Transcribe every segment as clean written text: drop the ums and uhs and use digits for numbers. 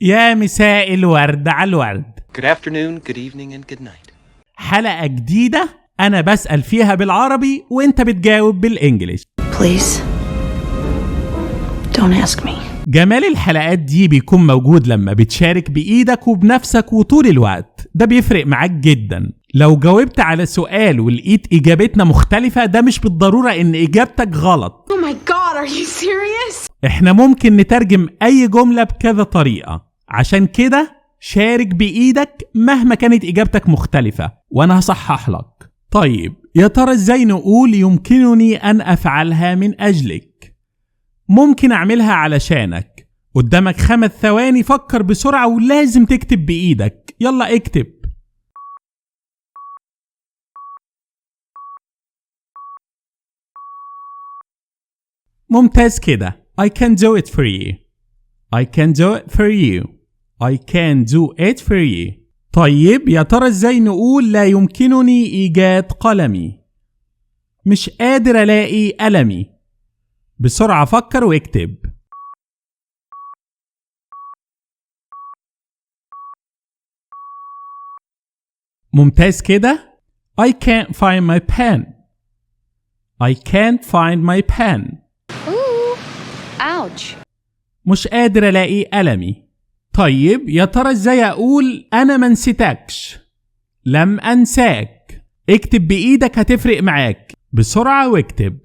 يا مساء الورد على الورد. Good afternoon, good evening, and good night. حلقة جديدة أنا بسأل فيها بالعربي وإنت بتجاوب بالإنجليش. Please don't ask me. جمال الحلقات دي بيكون موجود لما بتشارك بإيدك وبنفسك وطول الوقت، ده بيفرق معاك جدا. لو جاوبت على سؤال ولقيت إجابتنا مختلفة ده مش بالضرورة إن إجابتك غلط. Oh my god, are you serious? إحنا ممكن نترجم أي جملة بكذا طريقة، عشان كده شارك بإيدك مهما كانت إجابتك مختلفة وأنا هصحح لك. طيب يا ترى إزاي نقول يمكنني أن أفعلها من أجلك؟ ممكن أعملها علشانك. قدامك 5 ثواني، فكر بسرعة ولازم تكتب بإيدك. يلا اكتب. ممتاز كده. I can do it for you. I can do it for you. I can do it for you. طيب يا ترى ازاي نقول لا يمكنني إيجاد قلمي؟ مش قادر ألاقي قلمي. بسرعة فكر واكتب. ممتاز كده. I can't find my pen. I can't find my pen. Ouch. مش قادر ألاقي قلمي. طيب يا ترى ازاي أقول أنا ما نسيتكش؟ لم أنساك. اكتب بإيدك هتفرق معاك. بسرعة واكتب.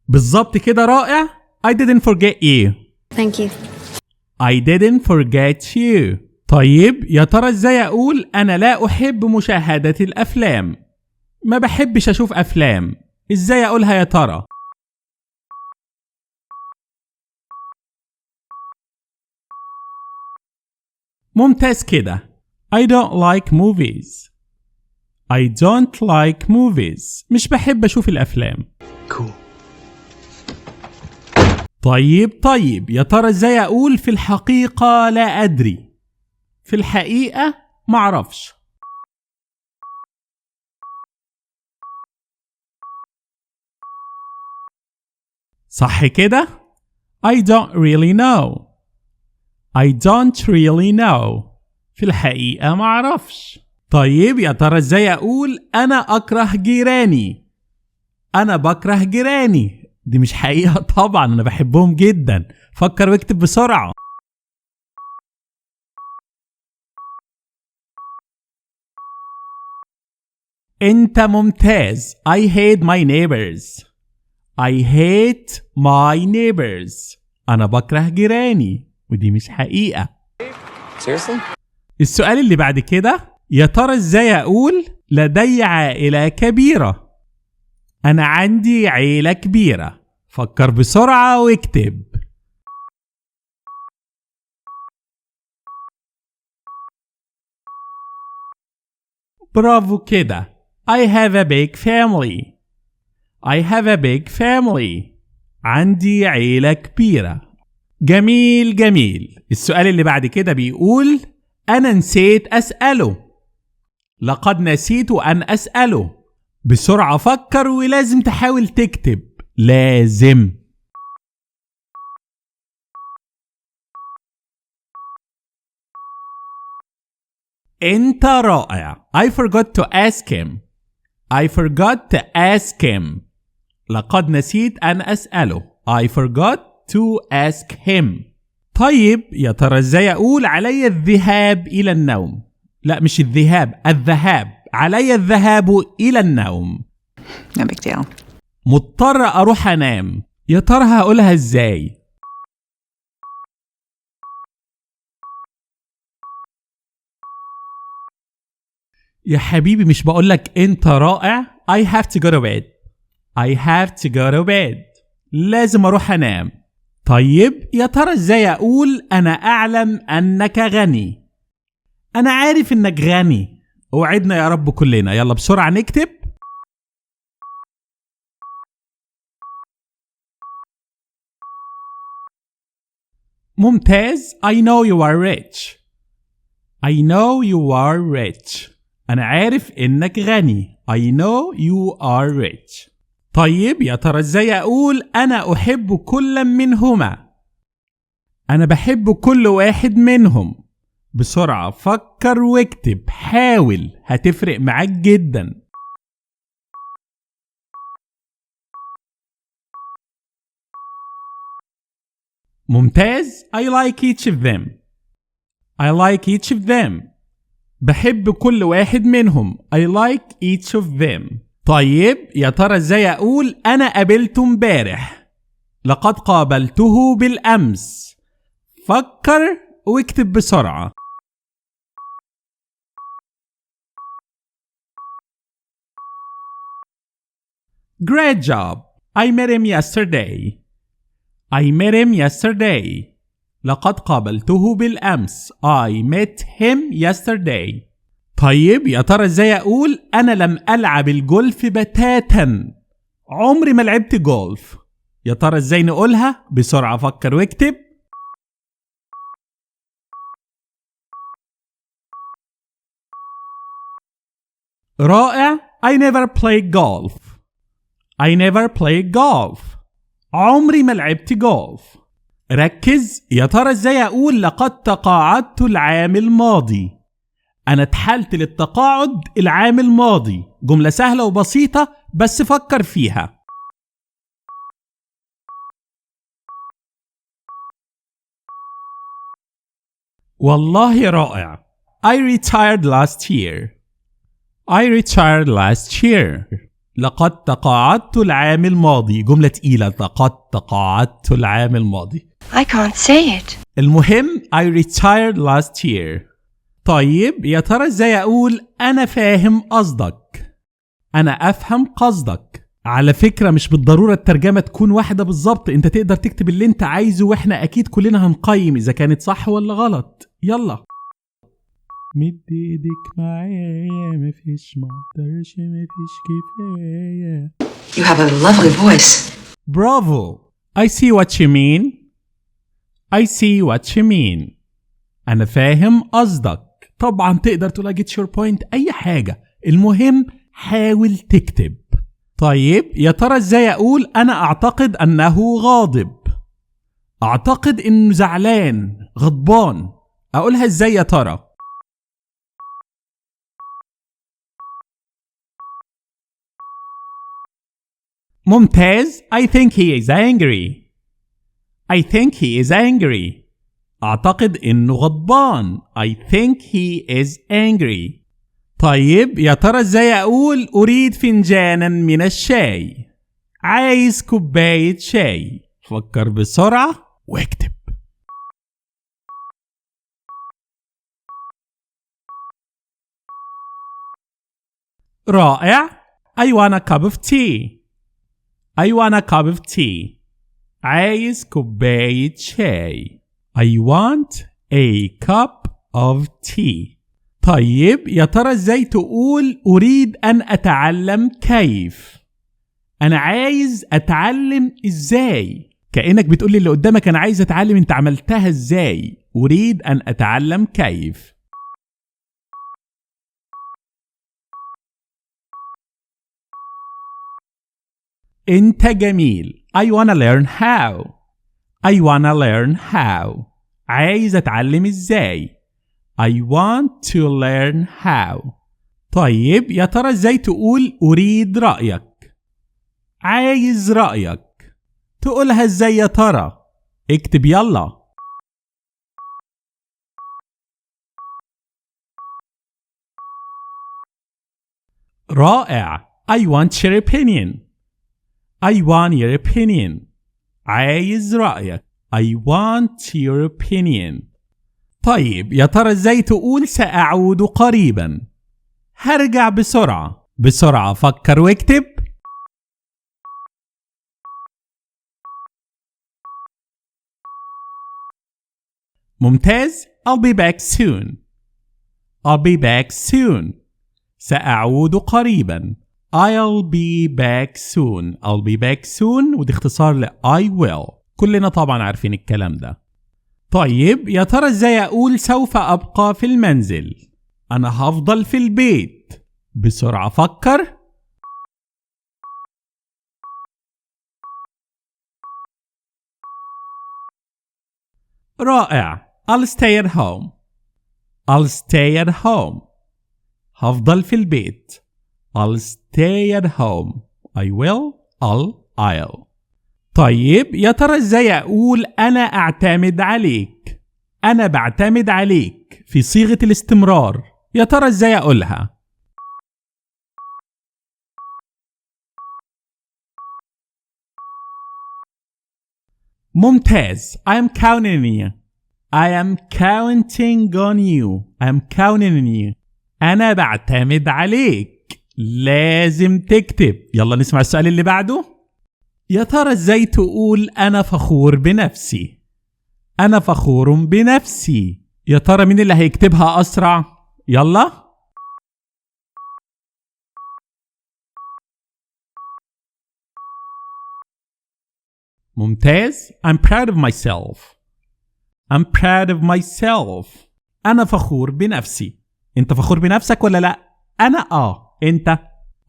بالظبط كده، رائع. I didn't forget you. Thank you. I didn't forget you. طيب يا ترى ازاي أقول أنا لا أحب مشاهدة الأفلام؟ ما بحبش أشوف أفلام. ازاي أقولها يا ترى؟ ممتاز كده. I don't like movies. I don't like movies. مش بحب أشوف الأفلام. Cool. طيب يا ترى ازاي أقول في الحقيقة لا أدري؟ في الحقيقة معرفش. صح كده؟ I don't really know. I don't really know. في الحقيقة معرفش. طيب يا ترى ازاي أقول أنا أكره جيراني؟ أنا بكره جيراني. دي مش حقيقة طبعا، أنا بحبهم جدا. فكر واكتب بسرعة. أنت ممتاز. I hate my neighbors. I hate my neighbors. أنا بكره جيراني، ودي مش حقيقة. Seriously? السؤال اللي بعد كده، يا ترى ازاي أقول لدي عائلة كبيرة؟ أنا عندي عيلة كبيرة. فكر بسرعة واكتب. برافو كده. I have a big family. I have a big family. عندي عيلة كبيرة. جميل. السؤال اللي بعد كده بيقول أنا نسيت أسأله. لقد نسيت أن أسأله. بسرعة فكر ولازم تحاول تكتب. لازم. أنت رائع. I forgot to ask him. I forgot to ask him. لقد نسيت أن أسأله. I forgot to ask him. طيب يا ترى ازاي أقول علي الذهاب إلى النوم؟ لا مش الذهاب. علي الذهاب إلى النوم. No big deal. مضطر أروح أنام. يا ترى هقولها ازاي؟ يا حبيبي مش بقولك أنت رائع؟ I have to go to bed. I have to go to bed. لازم أروح أنام. طيب يا ترى ازاي أقول أنا أعلم أنك غني؟ أنا عارف إنك غني. اوعدنا يا رب كلنا. يلا بسرعة نكتب. ممتاز. I know you are rich. I know you are rich. أنا عارف إنك غني. I know you are rich. طيب يا ترى ازاي اقول انا احب كل منهما؟ انا بحب كل واحد منهم. بسرعة فكر واكتب، حاول، هتفرق معاك جدا. ممتاز. I like each of them. I like each of them. بحب كل واحد منهم. I like each of them. طيب يا ترى ازاي اقول انا قابلته امبارح؟ لقد قابلته بالامس. فكر واكتب بسرعة. Great job. I met him yesterday. I met him yesterday. لقد قابلته بالأمس. I met him yesterday. طيب يا ترى ازاي اقول انا لم العب الجولف بتاتا؟ عمري ما لعبت جولف. يا ترى ازاي نقولها؟ بسرعة فكر واكتب. رائع. I never played golf. I never played golf. عمري ما لعبت جولف. ركز. يا ترى ازاي اقول لقد تقاعدت العام الماضي؟ انا اتحلت للتقاعد العام الماضي. جملة سهلة وبسيطة بس فكر فيها. والله رائع. I retired last year. I retired last year. لقد تقاعدت العام الماضي. جملة تقيلة. لقد تقاعدت العام الماضي. I can't say it. المهم I retired last year. طيب يا ترى ازاي اقول انا فاهم قصدك؟ انا افهم قصدك. على فكرة مش بالضرورة الترجمة تكون واحدة بالظبط. انت تقدر تكتب اللي انت عايزه واحنا اكيد كلنا هنقيم اذا كانت صح ولا غلط. يلا. مد ايدك معايا، مفيش مقدرش مفيش كفاية. You have a lovely voice. Bravo. I see what you mean. I see what you mean. أنا فاهم قصدك. طبعا تقدر تقول get your point أي حاجة. المهم حاول تكتب. طيب يا ترى ازاي أقول أنا أعتقد أنه غاضب؟ أعتقد إنه زعلان، غضبان. أقولها ازاي يا ترى؟ ممتاز. I think he is angry. I think he is angry. أعتقد إنه غضبان. I think he is angry. طيب يا ترى ازاي أقول أريد فنجانا من الشاي؟ عايز كوباية شاي. فكر بسرعة واكتب. رائع. I want a cup of tea. I want a cup of tea. عايز كوباية شاي. I want a cup of tea. طيب يا ترى ازاي تقول أريد أن أتعلم كيف؟ أنا عايز أتعلم إزاي؟ كأنك بتقولي اللي قدامك أنا عايز أتعلم أنت عملتها إزاي؟ أريد أن أتعلم كيف. أنت جميل. I wanna learn how. I wanna learn how. عايز أتعلم إزاي. I want to learn how. طيب يا ترى إزاي تقول أريد رأيك؟ عايز رأيك. تقولها إزاي يا ترى؟ اكتب يلا. رائع. I want your opinion. I want your opinion. عايز رأيك. I want your opinion. طيب يا ترى ازاي تقول سأعود قريبا؟ هرجع بسرعة. بسرعة فكر واكتب. ممتاز. I'll be back soon. I'll be back soon. سأعود قريبا. I'll be back soon. I'll be back soon ودي اختصار ل I will. كلنا طبعا عارفين الكلام ده. طيب يا ترى ازاي اقول سوف ابقى في المنزل؟ انا هفضل في البيت. بسرعة فكر. رائع. I'll stay at home. I'll stay at home. هفضل في البيت. I'll stay at home. I will. I'll. طيب يا ترى ازاي اقول انا اعتمد عليك؟ انا بعتمد عليك في صيغة الاستمرار. يا ترى ازاي اقولها؟ ممتاز. I am counting on you. I am counting on you. I am counting on you. أنا بعتمد عليك. لازم تكتب. يلا نسمع السؤال اللي بعده. يا ترى ازاي تقول أنا فخور بنفسي؟ أنا فخور بنفسي. يا ترى مين اللي هيكتبها أسرع؟ يلا. ممتاز. I'm proud of myself. I'm proud of myself. أنا فخور بنفسي. أنت فخور بنفسك ولا لأ؟ أنا أنت.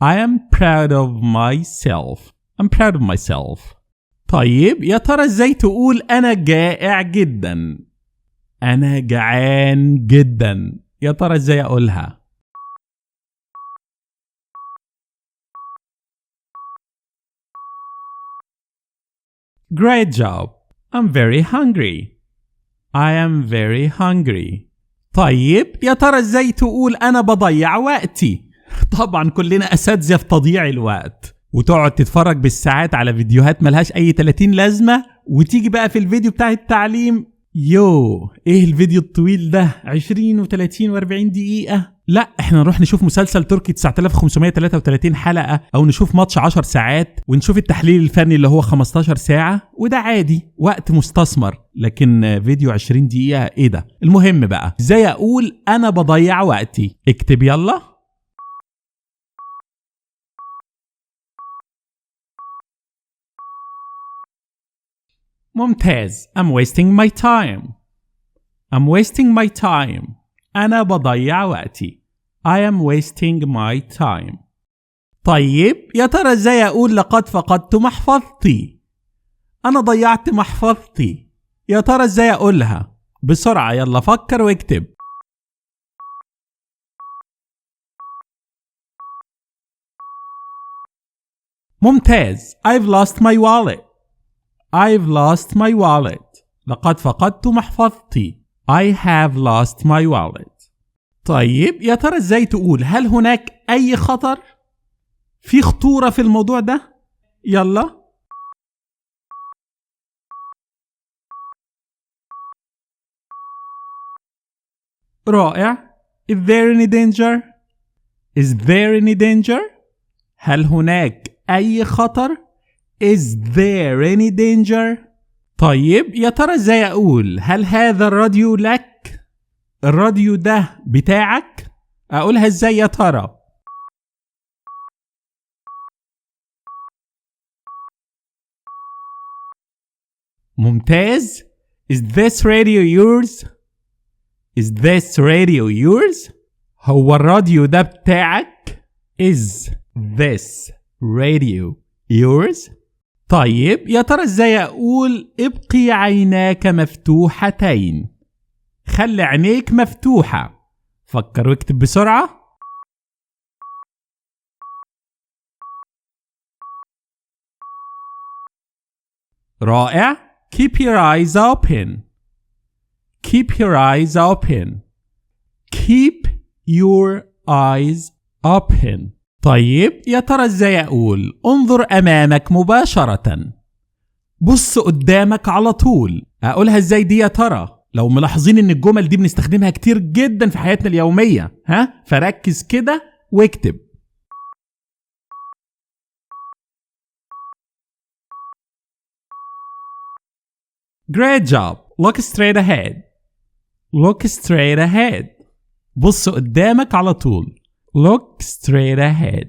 I am proud of myself. I'm proud of myself. طيب يا ترى ازاي تقول أنا جائع جدا؟ أنا جعان جدا. يا ترى ازاي أقولها؟ Great job. I'm very hungry. I am very hungry. طيب يا ترى ازاي تقول أنا بضيع وقتي؟ طبعا كلنا أساتذة في تضييع الوقت، وتقعد تتفرج بالساعات على فيديوهات ملهاش أي 30 لازمة، وتيجي بقى في الفيديو بتاع التعليم ايه الفيديو الطويل ده 20 و30 و40 دقيقة؟ لا، احنا نروح نشوف مسلسل تركي 9533 حلقة، او نشوف ماتش 10 ساعات، ونشوف التحليل الفني اللي هو 15 ساعة، وده عادي وقت مستثمر. لكن فيديو 20 دقيقة ايه ده؟ المهم بقى ازاي اقول انا بضيع وقتي. اكتب يلا. ممتاز. I'm wasting my time. I'm wasting my time. أنا بضيع وقتي. I am wasting my time. طيب يا ترى ازاي أقول لقد فقدت محفظتي؟ أنا ضيعت محفظتي. يا ترى ازاي أقولها؟ بسرعة يلا فكر واكتب. ممتاز. I've lost my wallet. I've lost my wallet. لقد فقدت محفظتي. I have lost my wallet. طيب يا ترى ازاي تقول هل هناك أي خطر؟ في خطورة في الموضوع ده؟ يلا. رائع. Is there any danger? Is there any danger? هل هناك أي خطر؟ Is there any danger? طيب يا ترى ازاي اقول هل هذا الراديو لك؟ الراديو ده بتاعك؟ اقولها ازاي يا ترى؟ ممتاز. Is this radio yours? Is this radio yours? هو الراديو ده بتاعك؟ Is this radio yours? طيب يا ترى ازاي اقول ابقي عيناك مفتوحتين؟ خلي عينيك مفتوحة. فكر واكتب بسرعة. رائع. Keep your eyes open. Keep your eyes open. Keep your eyes open. طيب يا ترى ازاي اقول انظر امامك مباشرة؟ بص قدامك على طول. اقولها ازاي دي يا ترى؟ لو ملاحظين ان الجمل دي بنستخدمها كتير جدا في حياتنا اليومية، فركز كده واكتب. Great job. Look straight ahead. Look straight ahead. بص قدامك على طول. Look straight ahead.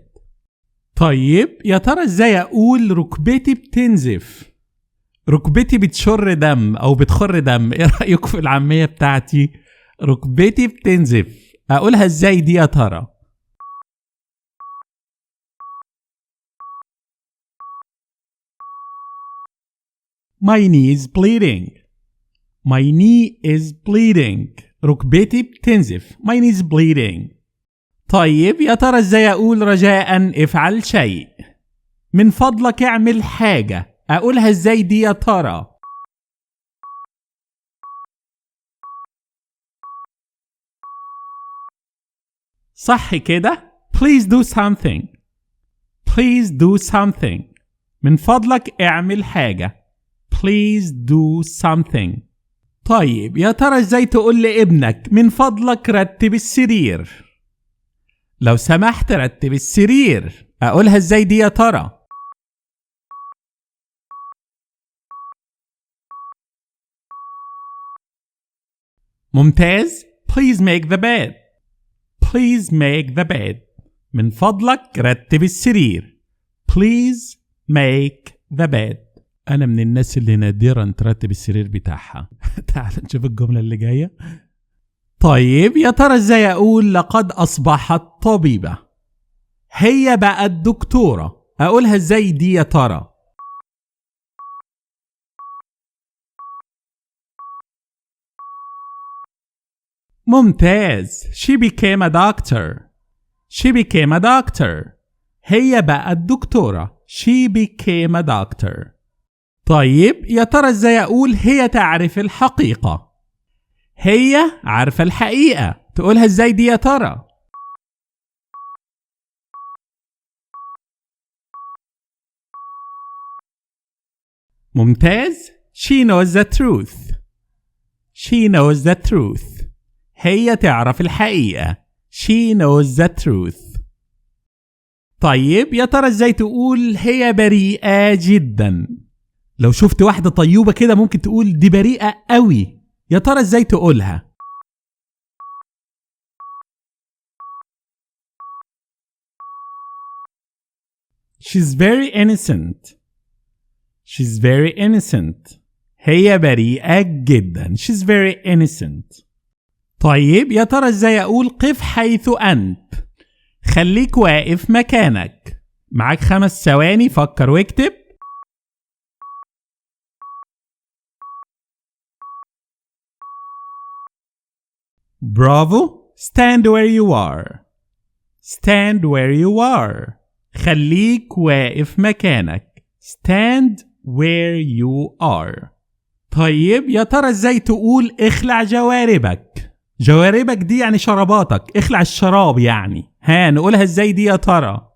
طيب يا ترى ازاي اقول ركبتي بتنزف؟ ركبتي بتشر دم او بتخر دم. ايه رأيكم في العامية بتاعتي؟ ركبتي بتنزف. اقولها ازاي دي يا ترى؟ My knee is bleeding. My knee is bleeding. ركبتي بتنزف. My knee is bleeding. طيب يا ترى ازاي اقول رجاء افعل شيء؟ من فضلك اعمل حاجة. اقولها ازاي دي يا ترى؟ صح كده؟ Please do something. Please do something. من فضلك اعمل حاجة. Please do something. طيب يا ترى ازاي تقول لابنك من فضلك رتب السرير؟ لو سمحت رتب السرير. اقولها ازاي دي يا ترى؟ ممتاز. Please make the bed. Please make the bed. من فضلك رتب السرير. Please make the bed. أنا من الناس اللي نادرا ترتب السرير بتاعها. تعال نشوف الجملة اللي جاية. طيب يا ترى ازاي أقول لقد أصبحت طبيبة؟ هي بقت دكتورة. أقولها ازاي دي يا ترى؟ ممتاز. She became a doctor. She became a doctor. هي بقت دكتورة. She became a doctor. طيب يا ترى ازاي اقول هي تعرف الحقيقة؟ هي عارفة الحقيقة. تقولها ازاي دي يا ترى؟ ممتاز. She knows the truth. She knows the truth. هي تعرف الحقيقة. She knows the truth. طيب يا ترى ازاي تقول هي بريئة جدا؟ لو شفت واحدة طيوبة كده ممكن تقول دي بريئة قوي. يا ترى ازاي تقولها؟ She's very innocent. She's very innocent. هي بريئة جدا. She's very innocent. طيب يا ترى ازاي اقول قف حيث انت؟ خليك واقف مكانك. معاك 5 ثواني فكر واكتب. برافو. Stand where you are. Stand where you are. خليك واقف مكانك. Stand where you are. طيب يا ترى ازاي تقول اخلع جواربك؟ جواربك دي يعني شراباتك. اخلع الشراب يعني. ها نقولها ازاي دي يا ترى؟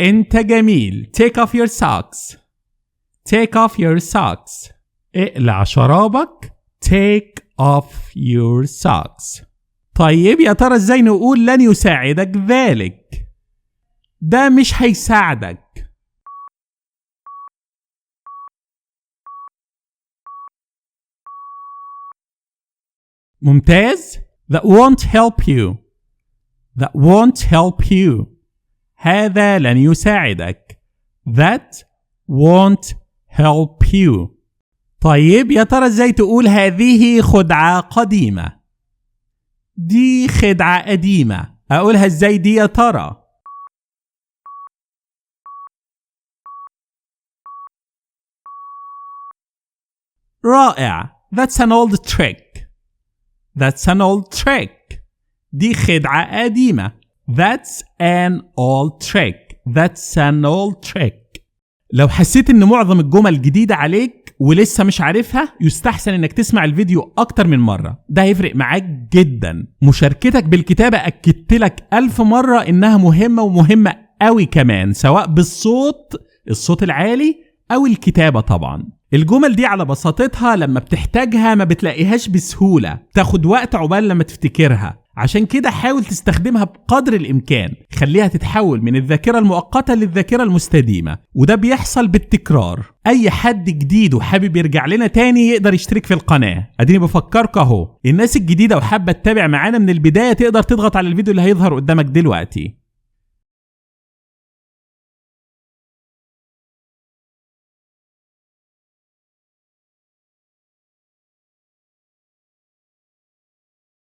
انت جميل. Take off your socks. Take off your socks. اقلع شرابك. Take off your socks. طيب يا ترى ازاي نقول لن يساعدك ذلك؟ ده مش هيساعدك. ممتاز. That won't help you. That won't help you. هذا لن يساعدك. That won't help you. طيب يا ترى ازاي تقول هذه خدعة قديمة؟ دي خدعة قديمة. اقولها ازاي دي يا ترى؟ رائع. That's an old trick. That's an old trick. دي خدعة قديمة. That's an old trick. That's an old trick. لو حسيت ان معظم الجمل جديدة عليك ولسه مش عارفها يستحسن انك تسمع الفيديو اكتر من مرة. ده هيفرق معاك جدا. مشاركتك بالكتابة اكدت لك 1000 مرة انها مهمة ومهمة قوي كمان، سواء بالصوت، الصوت العالي او الكتابة طبعا. الجمل دي على بساطتها لما بتحتاجها ما بتلاقيهاش بسهولة، تاخد وقت عقبال لما تفتكرها. عشان كده حاول تستخدمها بقدر الإمكان. خليها تتحول من الذاكرة المؤقتة للذاكرة المستديمة، وده بيحصل بالتكرار. أي حد جديد وحابب يرجع لنا تاني يقدر يشترك في القناة. أديني بفكرك أهو. الناس الجديدة وحابة تتابع معانا من البداية تقدر تضغط على الفيديو اللي هيظهر قدامك دلوقتي.